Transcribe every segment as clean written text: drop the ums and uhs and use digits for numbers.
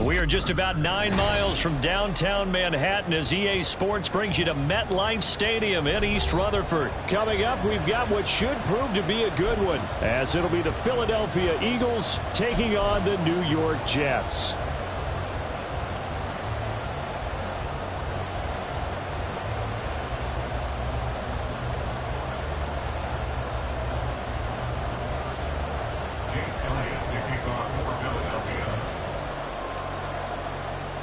We are just about 9 miles from downtown Manhattan as EA Sports brings you to MetLife Stadium in East Rutherford. Coming up, we've got what should prove to be a good one, as it'll be the Philadelphia Eagles taking on the New York Jets.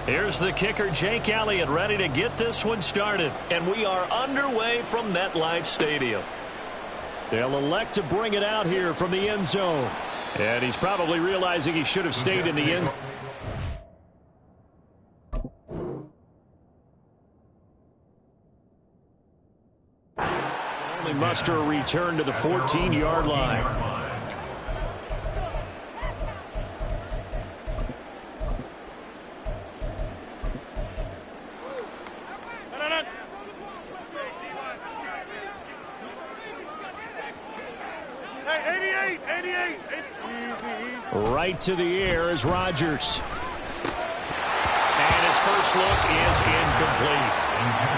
Here's the kicker, Jake Elliott, ready to get this one started. And we are underway from MetLife Stadium. They'll elect to bring it out here from the end zone. And he's probably realizing he should have stayed in the end zone. Only muster a return to the 14-yard line. Right to the air is Rodgers. And his first look is incomplete.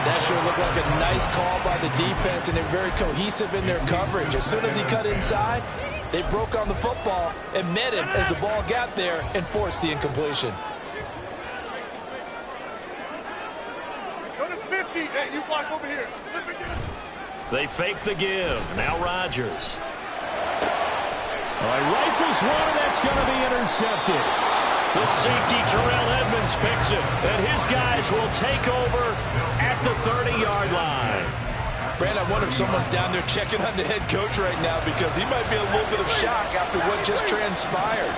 That sure looked like a nice call by the defense, and they're very cohesive in their coverage. As soon as he cut inside, they broke on the football and met him as the ball got there and forced the incompletion. Go to 50. Hey, you block over here. They fake the give. Now Rodgers. All right, rifles one, and that's going to be intercepted. The safety, Terrell Edmonds, picks it, and his guys will take over at the 30-yard line. Brandon, I wonder if someone's down there checking on the head coach right now, because he might be a little bit of shock after what just transpired.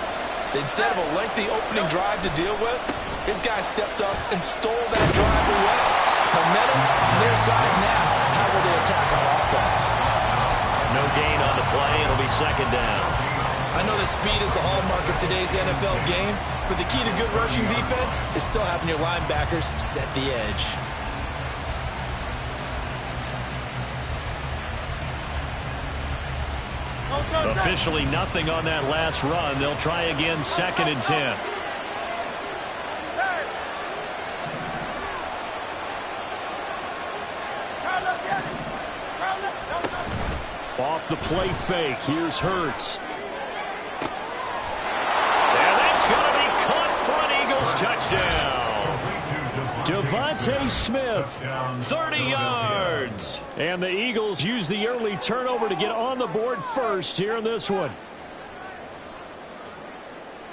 Instead of a lengthy opening drive to deal with, his guy stepped up and stole that drive away. Momentum on their side now. How will they attack on offense? No gain on the play. It'll be second down. I know that speed is the hallmark of today's NFL game, but the key to good rushing defense is still having your linebackers set the edge. Officially nothing on that last run. They'll try again, second and 10. Off the play fake, here's Hurts. And that's going to be caught for an Eagles touchdown. Devontae Smith, 30 yards. And the Eagles use the early turnover to get on the board first here in this one.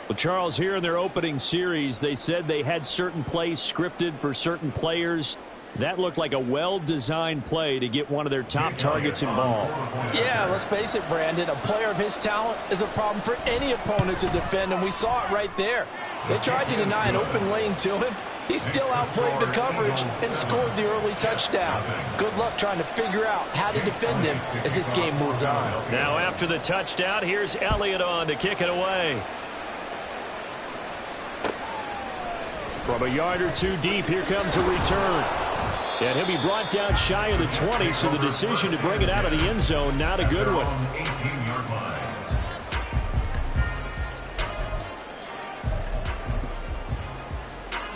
Well, Charles, here in their opening series, they said they had certain plays scripted for certain players. That looked like a well-designed play to get one of their top targets involved. Yeah, let's face it, Brandon. A player of his talent is a problem for any opponent to defend, and we saw it right there. They tried to deny an open lane to him. He still outplayed the coverage and scored the early touchdown. Good luck trying to figure out how to defend him as this game moves on. Now after the touchdown, here's Elliott on to kick it away. From a yard or two deep, here comes a return. And he'll be brought down shy of the 20, so the decision to bring it out of the end zone, not a good one.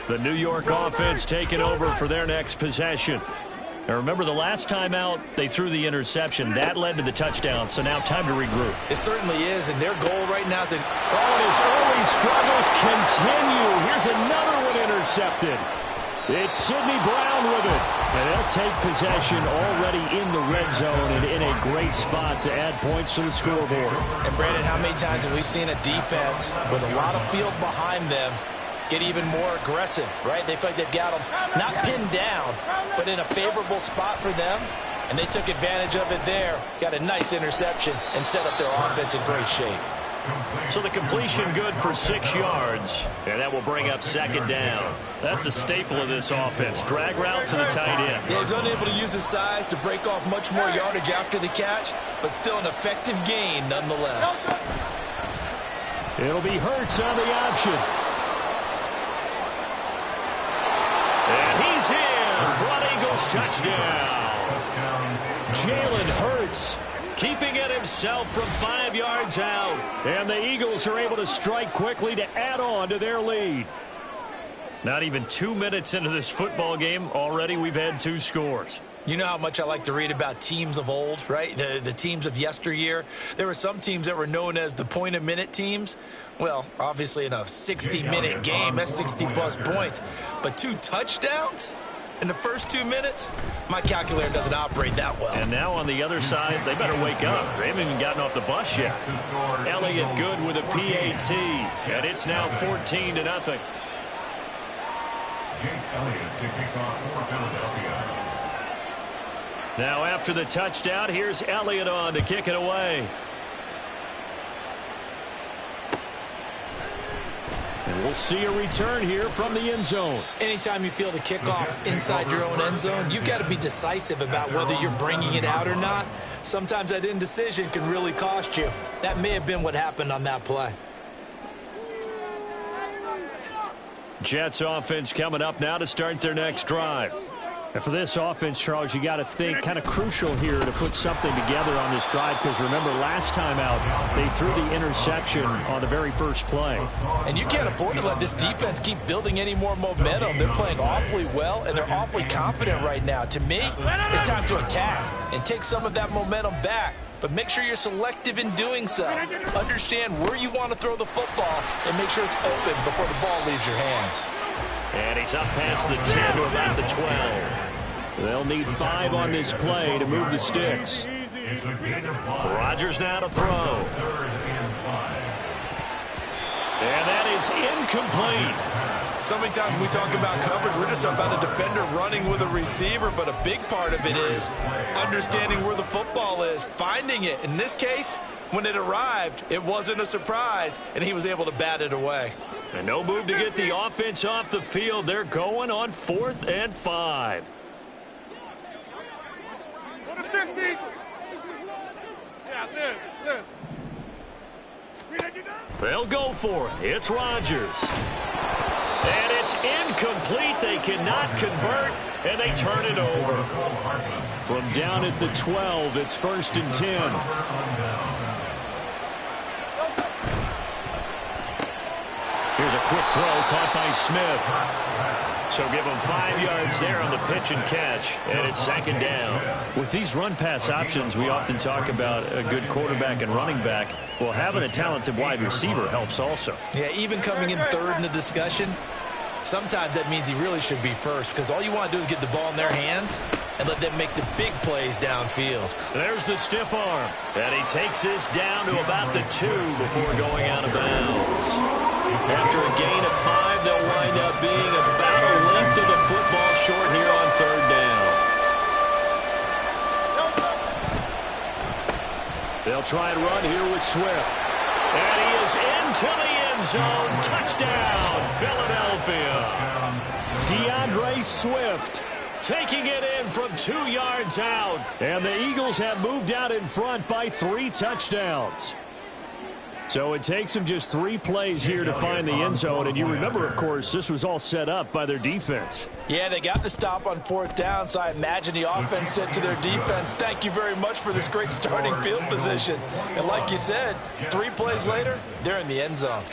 The New York offense taking over for their next possession. Now remember, the last time out, they threw the interception. That led to the touchdown, so now time to regroup. It certainly is, and their goal right now is to... Oh, and his early struggles continue. Here's another one intercepted. It's Sidney Brown with it. And they'll take possession already in the red zone and in a great spot to add points to the scoreboard. And, Brandon, how many times have we seen a defense with a lot of field behind them get even more aggressive, right? They feel like they've got them not pinned down, but in a favorable spot for them. And they took advantage of it there. Got a nice interception and set up their offense in great shape. So the completion good for 6 yards. And that will bring up second down. That's a staple of this offense. Drag route to the tight end. Yeah, he's unable to use his size to break off much more yardage after the catch, but still an effective gain nonetheless. It'll be Hurts on the option. And he's in for an Eagles touchdown. Jalen Hurts keeping it himself from 5 yards out. And the Eagles are able to strike quickly to add on to their lead. Not even 2 minutes into this football game, already we've had 2 scores. You know how much I like to read about teams of old, right? The teams of yesteryear. There were some teams that were known as the point-a-minute teams. Well, obviously in a 60-minute game, that's 60-plus points. But 2 touchdowns in the first 2 minutes? My calculator doesn't operate that well. And now on the other side, they better wake up. They haven't even gotten off the bus yet. Elliott good with a PAT, and it's now 14-0. Elliott to kick off for Philadelphia. Now after the touchdown, here's Elliott on to kick it away. And we'll see a return here from the end zone. Anytime you feel the kickoff inside your own end zone, you've got to be decisive about whether you're bringing it out or not. Sometimes that indecision can really cost you. That may have been what happened on that play. Jets offense coming up now to start their next drive. And for this offense, Charles, you got to think kind of crucial here to put something together on this drive, because remember last time out they threw the interception on the very first play. And you can't afford to let this defense keep building any more momentum. They're playing awfully well, and they're awfully confident right now. To me, it's time to attack and take some of that momentum back. But make sure you're selective in doing so. Understand where you want to throw the football and make sure it's open before the ball leaves your hands. And he's up past the 10 to about the 12. They'll need 5 on this play to move the sticks. Rodgers now to throw. And that is incomplete. So many times when we talk about coverage, we're just about a defender running with a receiver, but a big part of it is understanding where the football is, finding it. In this case, when it arrived, it wasn't a surprise, and he was able to bat it away. And no move to get the offense off the field. They're going on 4th and 5. Go to 50. Yeah, this. They'll go for it. It's Rodgers. And it's incomplete. They cannot convert, and they turn it over. From down at the 12, it's 1st and 10. Here's a quick throw caught by Smith. So give him 5 yards there on the pitch and catch, and it's 2nd down. With these run-pass options, we often talk about a good quarterback and running back. Well, having a talented wide receiver helps also. Yeah, even coming in 3rd in the discussion, sometimes that means he really should be first, because all you want to do is get the ball in their hands and let them make the big plays downfield. There's the stiff arm, and he takes this down to about the 2 before going out of bounds. After a gain of 5, they'll wind up being about a length of the football short here on 3rd down. They'll try and run here with Swift. And he is into the end zone. Touchdown, Philadelphia. DeAndre Swift taking it in from 2 yards out. And the Eagles have moved out in front by 3 touchdowns. So it takes them just 3 plays here to find the end zone. And you remember, of course, this was all set up by their defense. Yeah, they got the stop on 4th down, so I imagine the offense said to their defense, thank you very much for this great starting field position. And like you said, 3 plays later, they're in the end zone.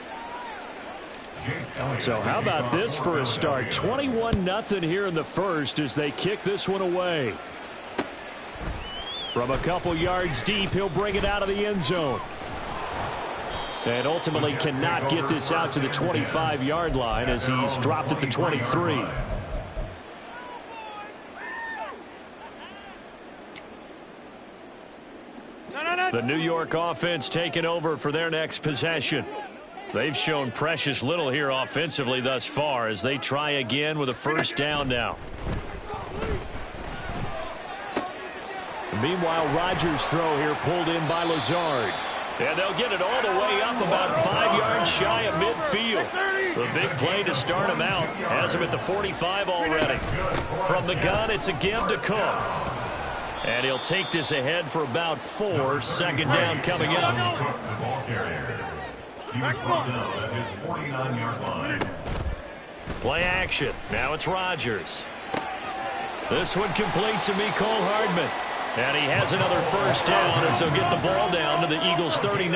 So how about this for a start? 21-0 here in the first as they kick this one away. From a couple yards deep, he'll bring it out of the end zone. And ultimately cannot get this out to the 25-yard line as he's dropped at the 23. The New York offense taking over for their next possession. They've shown precious little here offensively thus far as they try again with a 1st down now. Meanwhile, Rodgers' throw here pulled in by Lazard. And they'll get it all the way up about 5 yards shy of midfield. The big play to start him out has him at the 45 already. From the gun, it's a give to Cook. And he'll take this ahead for about 4. 2nd down coming up. Play action. Now it's Rodgers. This one complete to Mecole Hardman. And he has another first down as they'll get the ball down to the Eagles' 39.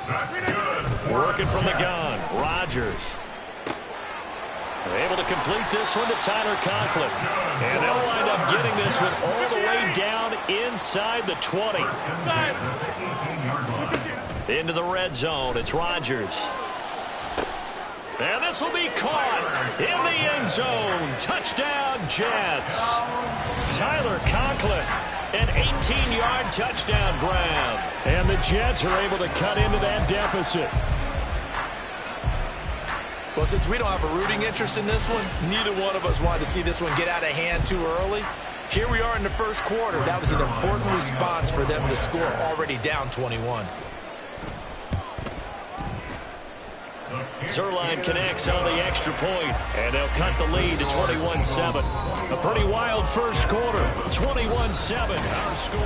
That's good. Working from the gun, Rodgers. They're able to complete this one to Tyler Conklin. And they'll wind up getting this one all the way down inside the 20. Into the red zone, it's Rodgers. And this will be caught in the end zone. Touchdown, Jets. Tyler Conklin, an 18-yard touchdown grab. And the Jets are able to cut into that deficit. Well, since we don't have a rooting interest in this one, neither one of us wanted to see this one get out of hand too early. Here we are in the first quarter. That was an important response for them to score already down 21. Zerline connects on the extra point, and they'll cut the lead to 21-7. A pretty wild first quarter. 21-7, our score.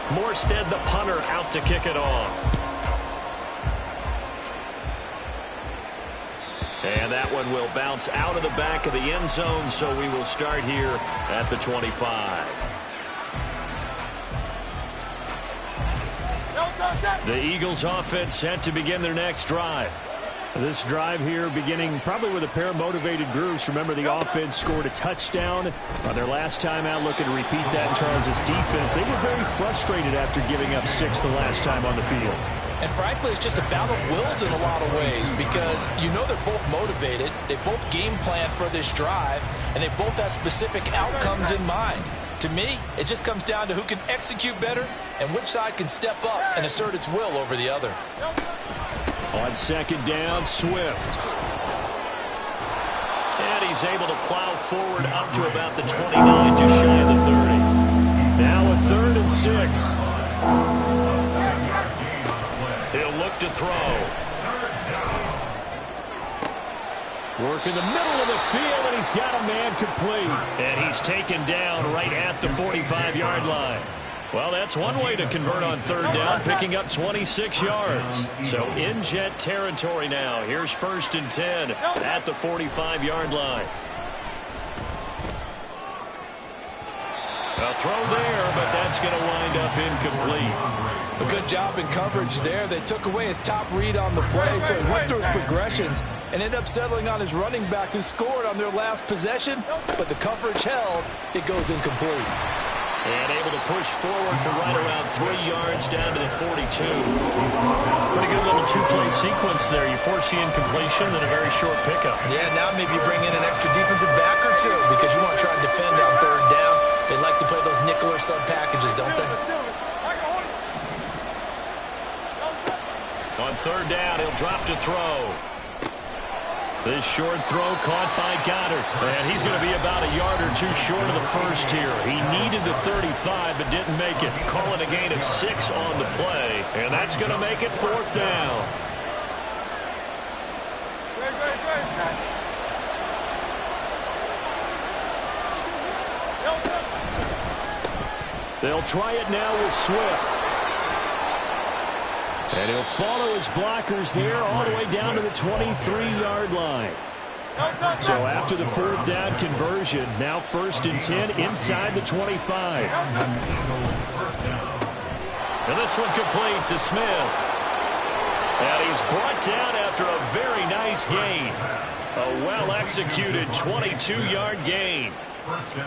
Morstead, the punter, out to kick it off. And that one will bounce out of the back of the end zone, so we will start here at the 25. The Eagles offense set to begin their next drive. This drive here beginning probably with a pair of motivated groups. Remember, the offense scored a touchdown on their last time out, looking to repeat that in Charles' defense. They were very frustrated after giving up 6 the last time on the field. And frankly, it's just a battle of wills in a lot of ways because you know they're both motivated, they both game plan for this drive, and they both have specific outcomes in mind. To me, it just comes down to who can execute better and which side can step up and assert its will over the other. On second down, Swift. And he's able to plow forward up to about the 29, just shy of the 30. Now a 3rd and 6. He'll look to throw. Work in the middle of the field, and he's got a man complete. And he's taken down right at the 45-yard line. Well, that's one way to convert on 3rd down, picking up 26 yards. So in Jet territory now. Here's 1st and 10 at the 45-yard line. A throw there, but that's going to wind up incomplete. A good job in coverage there. They took away his top read on the play, so he went through his progressions and ended up settling on his running back who scored on their last possession, but the coverage held. It goes incomplete. And able to push forward for right around 3 yards down to the 42. Pretty good little two-play sequence there. You force the incompletion, then a very short pickup. Yeah, now maybe you bring in an extra defensive back or two because you want to try and defend on 3rd down. They like to play those nickel or sub packages, don't they? On 3rd down, he'll drop to throw. This short throw caught by Goddard. And he's going to be about a yard or 2 short of the first here. He needed the 35 but didn't make it. Calling a gain of 6 on the play. And that's going to make it 4th down. They'll try it now with Swift. And he'll follow his blockers there all the way down to the 23-yard line. So after the 4th down conversion, now 1st and 10 inside the 25. And this one complete to Smith. And he's brought down after a very nice gain. A well-executed 22-yard gain.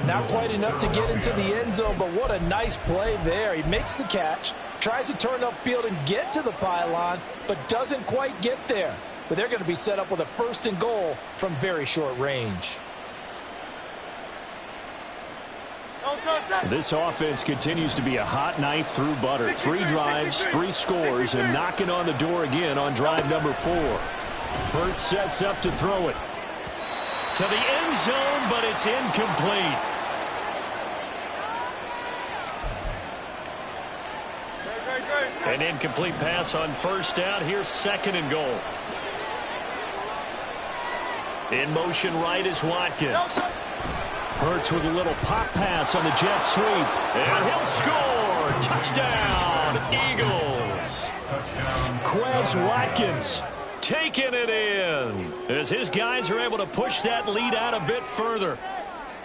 Not quite enough to get into the end zone, but what a nice play there. He makes the catch, tries to turn upfield and get to the pylon, but doesn't quite get there. But they're going to be set up with a 1st and goal from very short range. This offense continues to be a hot knife through butter. 3 drives, 3 scores, and knocking on the door again on drive number 4. Hurts sets up to throw it. To the end zone, but it's incomplete. An incomplete pass on 1st down. Here's 2nd and goal. In motion right is Watkins. Hurts with a little pop pass on the jet sweep. And he'll score. Touchdown, Eagles. Quez Watkins. taking it in as his guys are able to push that lead out a bit further.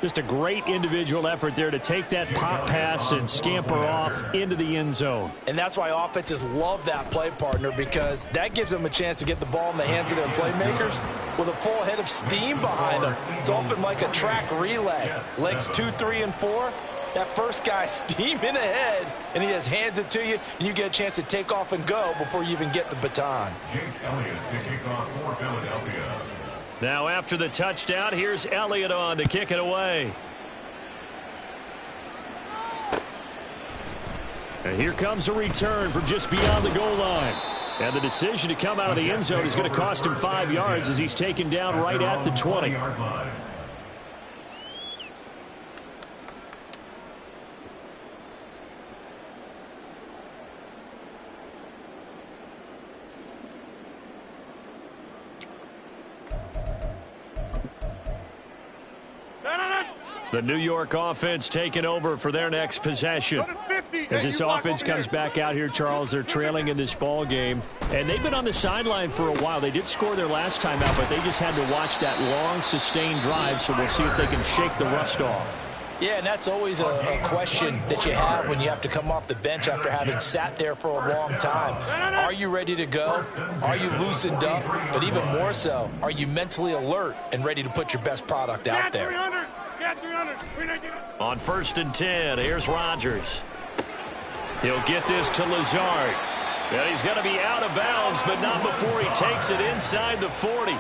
Just a great individual effort there to take that pop pass and scamper off into the end zone. And that's why offenses love that play, partner, because that gives them a chance to get the ball in the hands of their playmakers with a full head of steam behind them. It's often like a track relay. Legs 2, 3, and 4. That first guy steaming ahead, and he just hands it to you, and you get a chance to take off and go before you even get the baton. Jake Elliott to kick off for Philadelphia. Now after the touchdown, here's Elliott on to kick it away. And here comes a return from just beyond the goal line. And the decision to come out of the end zone is going to cost him 5 yards as he's taken down right at the 20. The New York offense taking over for their next possession. As this offense comes back out here, Charles, they're trailing in this ball game. And they've been on the sideline for a while. They did score their last time out, but they just had to watch that long, sustained drive, so we'll see if they can shake the rust off. Yeah, and that's always a question that you have when you have to come off the bench after having sat there for a long time. Are you ready to go? Are you loosened up? But even more so, are you mentally alert and ready to put your best product out there? On 1st and 10, here's Rodgers. He'll get this to Lazard. And he's going to be out of bounds, but not before he takes it inside the 40.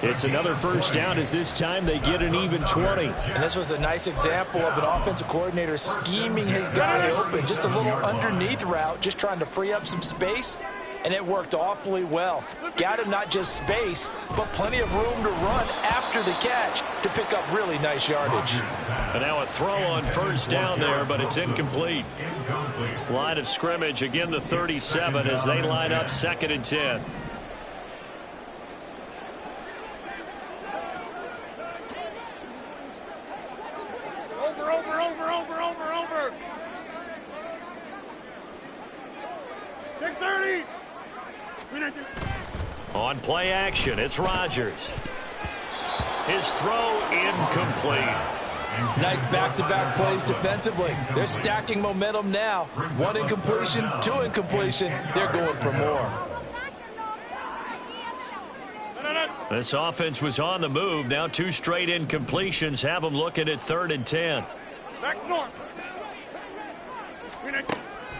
It's another first down as this time they get an even 20. And this was a nice example of an offensive coordinator scheming his guy open. Just a little underneath route, just trying to free up some space. And it worked awfully well. Got him not just space, but plenty of room to run after the catch to pick up really nice yardage. And now a throw on 1st down there, but it's incomplete. Line of scrimmage, again the 37 as they line up 2nd and 10. Over. 6:30. On play action, it's Rodgers. His throw incomplete. Nice back-to-back plays defensively. They're stacking momentum now. 1 incompletion, 2 incompletion. They're going for more. This offense was on the move. Now 2 straight incompletions have them looking at 3rd and 10. Back north.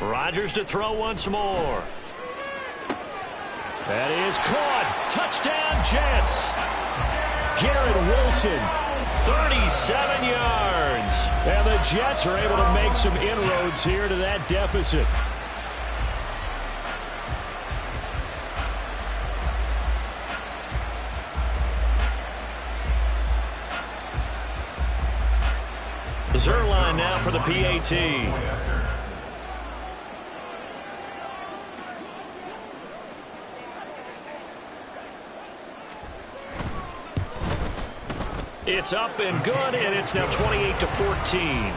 Rodgers to throw once more. That is caught. Touchdown, Jets. Garrett Wilson. 37 yards. And the Jets are able to make some inroads here to that deficit. Zerline now for the PAT. It's up and good, and it's now 28-14.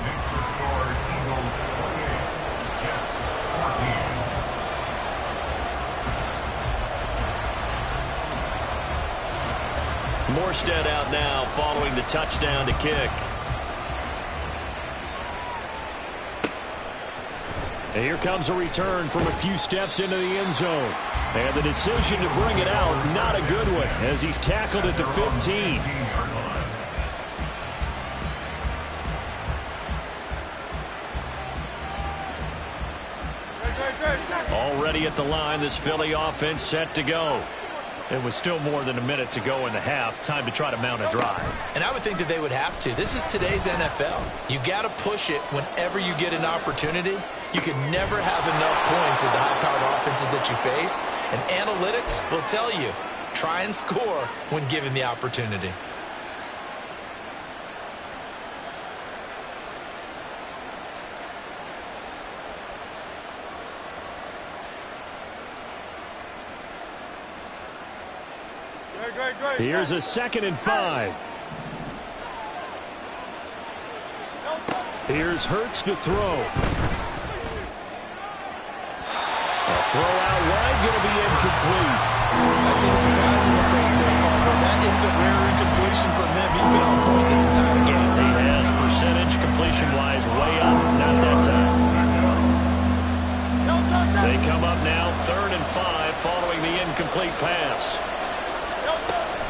Morstead out now following the touchdown to kick. And here comes a return from a few steps into the end zone. And the decision to bring it out, not a good one, as he's tackled at the 15. Already at the line, this Philly offense set to go. It was still more than a minute to go in the half. Time to try to mount a drive. And I would think that they would have to. This is today's NFL. You got to push it whenever you get an opportunity. You can never have enough points with the high-powered offenses that you face. And analytics will tell you, try and score when given the opportunity. Here's a 2nd and 5. Here's Hurts to throw. A throw out wide, going to be incomplete. I see the surprise in the face there, Carter. That is a rare incompletion from him. He's been on point this entire game. He has percentage completion-wise way up. Not that time. They come up now 3rd and 5 following the incomplete pass.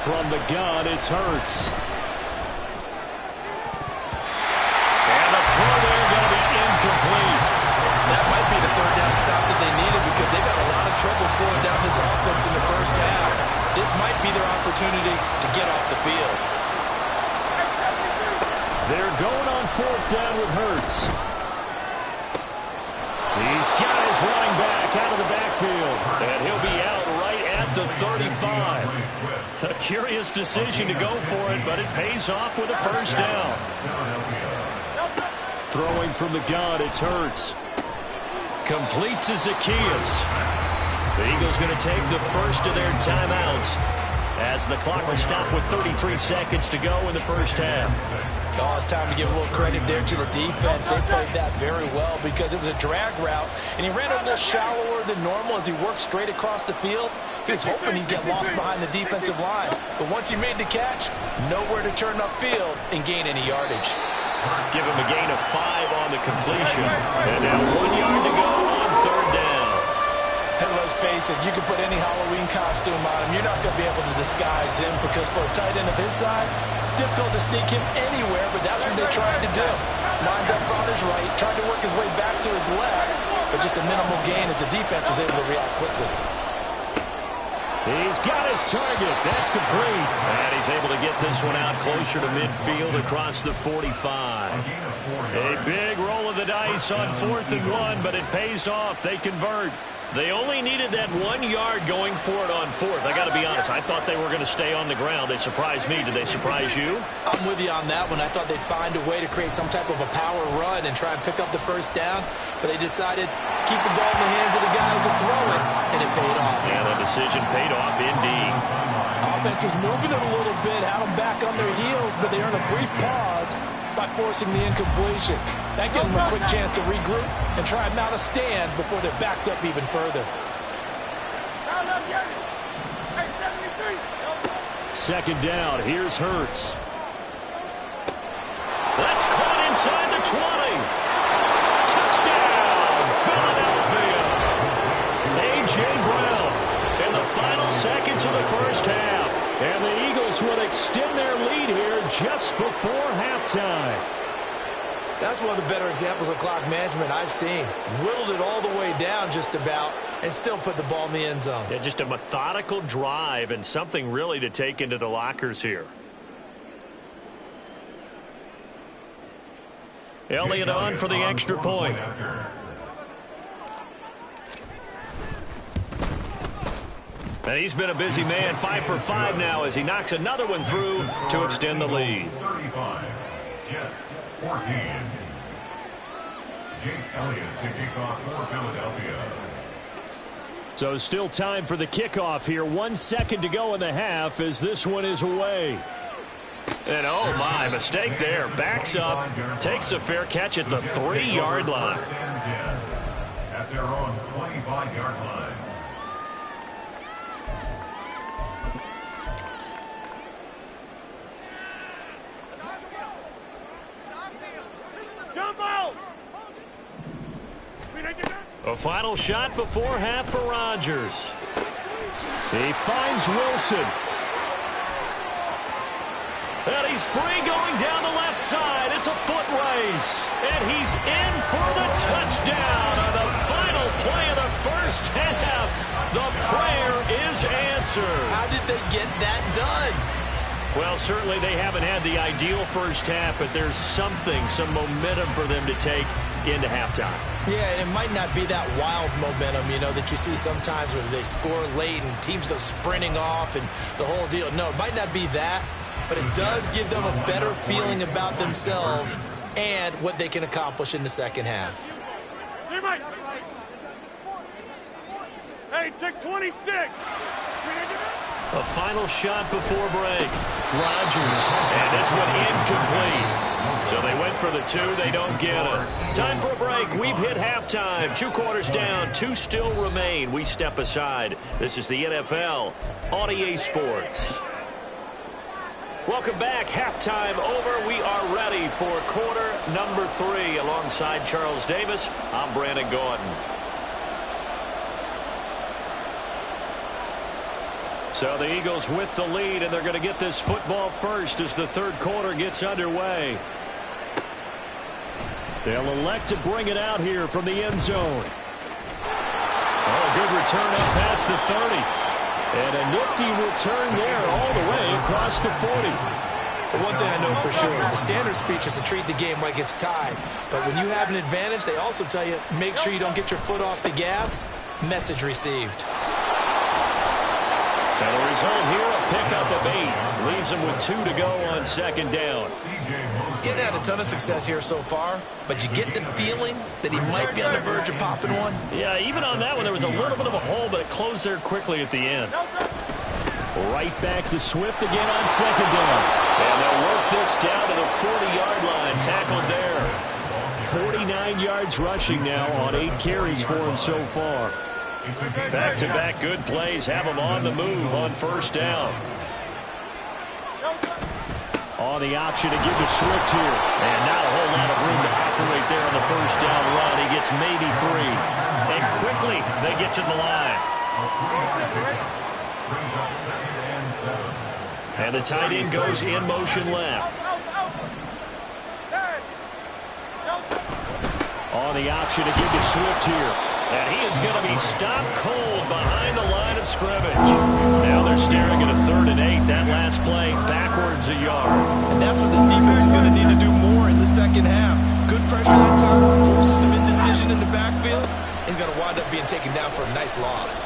From the gun, it's Hurts. And the throw there going to be incomplete. That might be the 3rd down stop that they needed because they got a lot of trouble slowing down this offense in the first half. This might be their opportunity to get off the field. They're going on 4th down with Hurts. He's got his running back out of the backfield. And he'll be out right at the 35. A curious decision to go for it, but it pays off with a 1st down. Throwing from the gun, it's Hurts. Complete to Zacchaeus. The Eagles going to take the first of their timeouts as the clock will stop with 33 seconds to go in the first half. Oh, it's time to give a little credit there to the defense. They played that very well because it was a drag route, and he ran a little shallower than normal as he worked straight across the field. He was hoping he'd get lost behind the defensive line. But once he made the catch, nowhere to turn upfield and gain any yardage. Give him a gain of 5 on the completion. And now 1 yard to go on 3rd down. And let's face it, you can put any Halloween costume on him. You're not going to be able to disguise him because for a tight end of his size, difficult to sneak him anywhere, but that's what they're trying to do. Lined up on his right, tried to work his way back to his left, but just a minimal gain as the defense was able to react quickly. He's got his target. That's complete. And he's able to get this one out closer to midfield across the 45. A big roll of the dice on 4th and 1, but it pays off. They convert. They only needed that 1 yard going for it on 4th. I got to be honest, I thought they were going to stay on the ground. They surprised me. Did they surprise you? I'm with you on that one. I thought they'd find a way to create some type of a power run and try and pick up the 1st down, but they decided to keep the ball in the hands of the guy who could throw it, and it paid off. And the decision paid off indeed. Offense was moving it a little bit, had them back on their heels, but they earned a brief pause by forcing the incompletion. That gives them a quick chance to regroup and try and mount a stand before they're backed up even further. 2nd down. Here's Hurts. That's caught inside the 20. Touchdown, Philadelphia. A.J. Brown in the final seconds of the first half. And the Eagles will extend their lead here just before halftime. That's one of the better examples of clock management I've seen. Whittled it all the way down just about and still put the ball in the end zone. Yeah, just a methodical drive and something really to take into the lockers here. Elliott on for the extra point. And he's been a busy man, 5 for 5 now as he knocks another one through to extend the lead. 35, Jets 14. Jake Elliott to kick off for Philadelphia. So still time for the kickoff here. 1 second to go in the half as this one is away. And oh my, mistake there. Backs up, takes a fair catch at the 3-yard line. At their own 25-yard line. A final shot before half for Rodgers. He finds Wilson. And he's free going down the left side. It's a foot race. And he's in for the touchdown on the final play of the first half. The prayer is answered. How did they get that done? Well, certainly they haven't had the ideal first half, but there's something, some momentum for them to take into halftime. Yeah, and it might not be that wild momentum, you know, that you see sometimes when they score late and teams go sprinting off and the whole deal. No, it might not be that, but it does give them a better feeling about themselves and what they can accomplish in the second half. Hey, take 26. A final shot before break. Rodgers, and this one incomplete. So they went for the two. They don't get it. Time for a break. We've hit halftime. 2 quarters down. 2 still remain. We step aside. This is the NFL on EA Sports. Welcome back. Halftime over. We are ready for quarter number 3. Alongside Charles Davis, I'm Brandon Gordon. So the Eagles with the lead, and they're going to get this football first as the third quarter gets underway. They'll elect to bring it out here from the end zone. Oh, good return up past the 30. And a nifty return there all the way across the 40. One thing I know for sure, the standard speech is to treat the game like it's tied. But when you have an advantage, they also tell you, make sure you don't get your foot off the gas. Message received. And the result here, a pickup of 8. Leaves them with 2 to go on second down. Getting had a ton of success here so far, but you get the feeling that he might be on the verge of popping one. Yeah, even on that one, there was a little bit of a hole, but it closed there quickly at the end. Right back to Swift again on second down. And they'll work this down to the 40-yard line, tackled there. 49 yards rushing now on 8 carries for him so far. Back-to-back good plays have him on the move on first down. On the option to give to Swift here. And not a whole lot of room to operate there on the first down run. He gets maybe 3. And quickly they get to the line. And the tight end goes in motion left. On the option to give to Swift here. And he is going to be stopped cold behind the line of scrimmage. Now they're staring at a 3rd and 8. That last play backwards a yard. And that's what this defense is going to need to do more in the second half. Good pressure that time, forces some indecision in the backfield. He's going to wind up being taken down for a nice loss.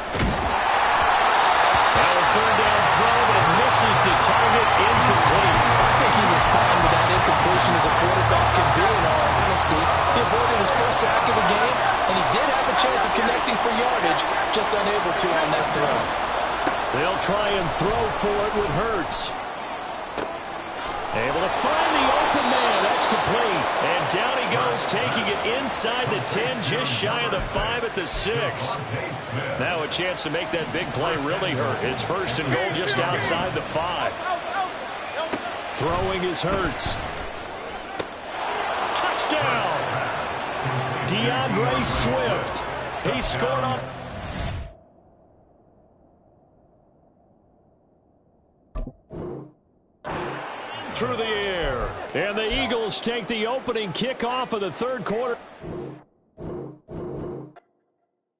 Now a 3rd down throw, but it misses the target, incomplete. I think he's as fine with that incompletion as a quarterback can be, in all honesty. He avoided his first sack of the game, and he did have a chance of connecting for yardage, just unable to on that throw. They'll try and throw for it with Hurts. Able to find the open man. That's complete. And down he goes, taking it inside the 10, just shy of the 5 at the 6. Now a chance to make that big play really hurt. It's 1st and goal just outside the 5. Throwing is Hurts. Touchdown! DeAndre Swift. He scored on... Through the air. And the Eagles take the opening kickoff of the third quarter.